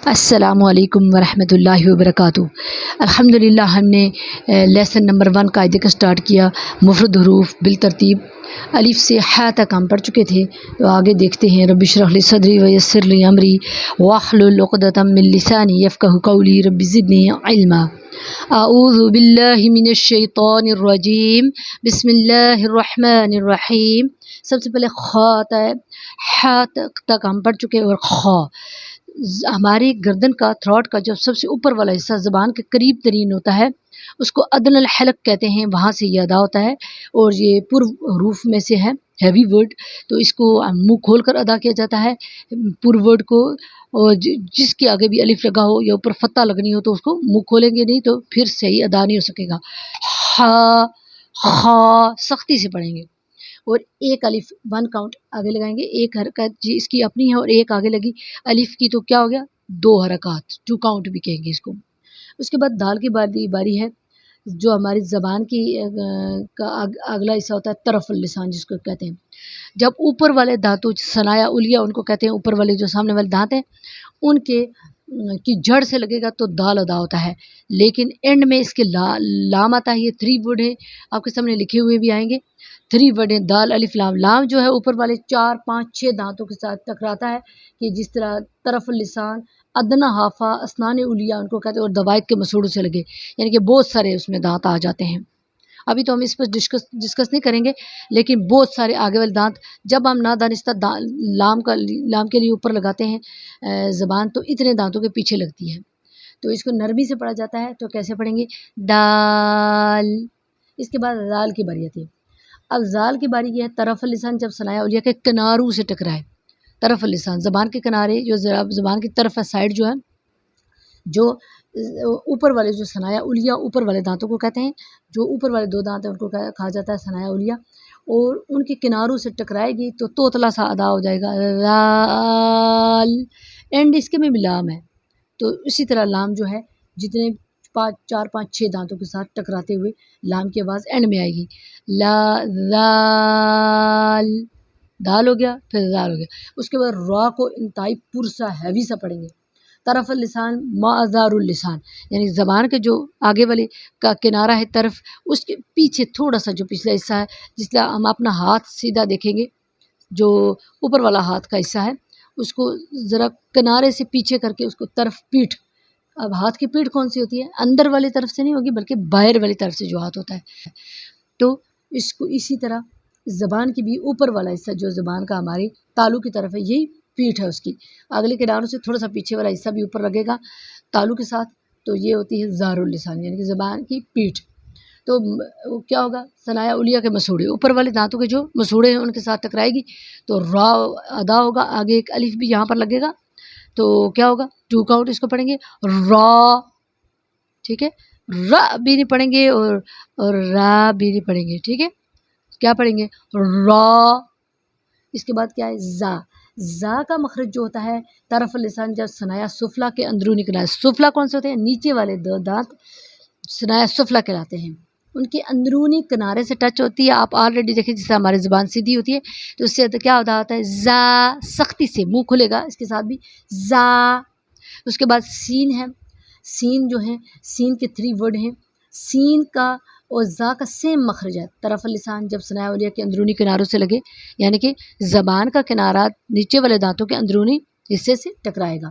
السلام علیکم ورحمۃ اللہ وبرکاتہ۔ الحمدللہ ہم نے لیسن نمبر 1 قاعدے کا سٹارٹ کیا۔ مفرد حروف بالترتیب الف سے ح تک ہم پڑھ چکے تھے، تو آگے دیکھتے ہیں۔ رب اشرح لی صدری ویسر لی امری واحلل عقدۃ من لسانی یفقہوا قولی رب زدنی علما۔ اعوذ باللہ من الشیطان الرجیم، بسم اللہ الرحمن الرحیم۔ سب سے پہلے خا آتا ہے، ح تک ہم پڑھ چکے، اور خا ہماری گردن کا تھروٹ کا جو سب سے اوپر والا حصہ زبان کے قریب ترین ہوتا ہے اس کو ادنی الحلق کہتے ہیں، وہاں سے یہ ادا ہوتا ہے، اور یہ پر حروف میں سے ہے، ہیوی ورڈ، تو اس کو منہ کھول کر ادا کیا جاتا ہے پر ورڈ کو، اور جس کے آگے بھی الف لگا ہو یا اوپر فتح لگنی ہو تو اس کو منہ کھولیں گے نہیں تو پھر صحیح ادا نہیں ہو سکے گا۔ ہا خا سختی سے پڑھیں گے، اور ایک الف 1 کاؤنٹ آگے لگائیں گے، ایک حرکت جی اس کی اپنی ہے اور ایک آگے لگی الف کی، تو کیا ہو گیا 2 حرکات، 2 کاؤنٹ بھی کہیں گے اس کو۔ اس کے بعد دال کی باری ہے، جو ہماری زبان کی کا اگلا حصہ ہوتا ہے طرف اللسان جس کو کہتے ہیں۔ جب اوپر والے دانتوں ثنایا الیہ ان کو کہتے ہیں، اوپر والے جو سامنے والے دانت ہیں ان کے کی جڑ سے لگے گا تو دال ادا ہوتا ہے، لیکن اینڈ میں اس کے لام آتا ہے۔ یہ 3 ورڈ ہیں، آپ کے سامنے لکھے ہوئے بھی آئیں گے، 3 ورڈ ہیں، دال الف لام۔ لام جو ہے اوپر والے 4 5 6 دانتوں کے ساتھ ٹکراتا ہے، کہ جس طرح طرف اللسان، ادنا حافہ، اسنان الیہ ان کو کہتے ہیں، اور دوائت کے مسوڑوں سے لگے، یعنی کہ بہت سارے اس میں دانت آ جاتے ہیں۔ ابھی تو ہم اس پر ڈسکس نہیں کریں گے، لیکن بہت سارے آگے والے دانت جب ہم نادانستہ لام کے لیے اوپر لگاتے ہیں زبان، تو اتنے دانتوں کے پیچھے لگتی ہے، تو اس کو نرمی سے پڑھا جاتا ہے۔ تو کیسے پڑھیں گے؟ دال۔ اس کے بعد زال کی باری آتی ہے۔ اب زال کی باری یہ ہے، طرف اللسان جب ثنایا الیہ کے کناروں سے ٹکرائے، طرف اللسان زبان کے کنارے جو زبان کی طرف ہے، سائڈ جو ہے، جو اوپر والے جو ثنایا الیہ اوپر والے دانتوں کو کہتے ہیں، جو اوپر والے 2 دانت ہیں ان کو کہا جاتا ہے ثنایا الیہ، اور ان کے کناروں سے ٹکرائے گی تو توتلا سا ادا ہو جائے گا، رال۔ اینڈ اس کے میں بھی لام ہے، تو اسی طرح لام جو ہے جتنے 4 5 6 دانتوں کے ساتھ ٹکراتے ہوئے لام کی آواز اینڈ میں آئے گی، لا رال، دال ہو گیا، پھر زال ہو گیا۔ اس کے بعد را کو انتہائی پرسا ہیوی سا پڑھیں گے، طرف اللسان معذار اللسان، یعنی زبان کے جو آگے والے کا کنارہ ہے طرف، اس کے پیچھے تھوڑا سا جو پچھلا حصہ ہے، جس طرح ہم اپنا ہاتھ سیدھا دیکھیں گے، جو اوپر والا ہاتھ کا حصہ ہے اس کو ذرا کنارے سے پیچھے کر کے اس کو طرف پیٹھ۔ اب ہاتھ کی پیٹھ کون سی ہوتی ہے؟ اندر والی طرف سے نہیں ہوگی بلکہ باہر والی طرف سے جو ہاتھ ہوتا ہے، تو اس کو اسی طرح زبان کی بھی اوپر والا حصہ جو زبان کا ہماری تالو کی طرف ہے، یہی پیٹھ ہے اس کی، اگلے کناروں سے تھوڑا سا پیچھے والا حصہ بھی اوپر لگے گا تالو کے ساتھ، تو یہ ہوتی ہے زار اللسان، یعنی کہ زبان کی پیٹھ۔ تو کیا ہوگا؟ ثنایا الیہ کے مسوڑے، اوپر والے دانتوں کے جو مسوڑے ہیں ان کے ساتھ ٹکرائے گی تو را ادا ہوگا، آگے ایک الف بھی یہاں پر لگے گا، تو کیا ہوگا 2 کاؤنٹ اس کو پڑھیں گے، را، ٹھیک ہے، را بھی نہیں پڑھیں گے اور را بھی نہیں پڑھیں گے، ٹھیک ہے، کیا پڑھیں گے؟ را۔ اس کے بعد کیا ہے؟ زا۔ زا کا مخرج جو ہوتا ہے طرف اللسان جب ثنایا سفلا کے اندرونی کنارے، سفلا کون سے ہوتے ہیں؟ نیچے والے 2 دانت ثنایا سفلا کہلاتے ہیں، ان کے اندرونی کنارے سے ٹچ ہوتی ہے۔ آپ آلریڈی دیکھیں جس سے ہماری زبان سیدھی ہوتی ہے تو اس سے کیا ادا ہوتا ہے؟ زا، سختی سے منہ کھلے گا اس کے ساتھ بھی، زا۔ اس کے بعد سین ہے، سین جو ہے، سین کے 3 ورڈ ہیں، سین کا اور زا کا سیم مخرج ہے، طرف اللسان جب ثنایا الیہ کے اندرونی کناروں سے لگے، یعنی کہ زبان کا کنارہ نیچے والے دانتوں کے اندرونی حصے سے ٹکرائے گا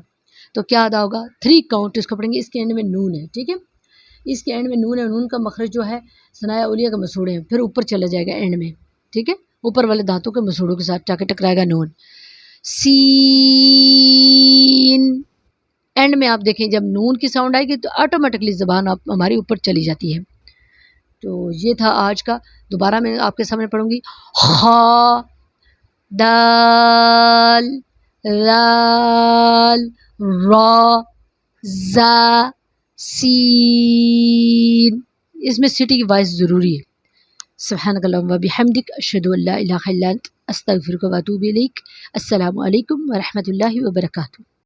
تو کیا ادا ہوگا؟ 3 کاؤنٹ اس کو پڑھیں گے۔ اس کے اینڈ میں نون ہے، ٹھیک ہے، اس کے اینڈ میں نون ہے، نون کا مخرج جو ہے ثنایا الیہ کے مسوڑے ہیں، پھر اوپر چلا جائے گا اینڈ میں، ٹھیک ہے، اوپر والے دانتوں کے مسوڑوں کے ساتھ جا کے ٹکرائے گا نون۔ سین، اینڈ میں آپ دیکھیں جب نون کی ساؤنڈ آئے گی تو آٹومیٹکلی زبان ہماری اوپر چلی جاتی ہے۔ تو یہ تھا آج کا، دوبارہ میں آپ کے سامنے پڑھوں گی، خا، دال، رال، را، زا، سین۔ اس میں سٹی کی وائس ضروری ہے۔ سبحانک اللہم و بحمدک، اشہد ان لا الہ الا انت، استغفرک و اتوب الیک۔ السلام علیکم ورحمۃ اللہ وبرکاتہ۔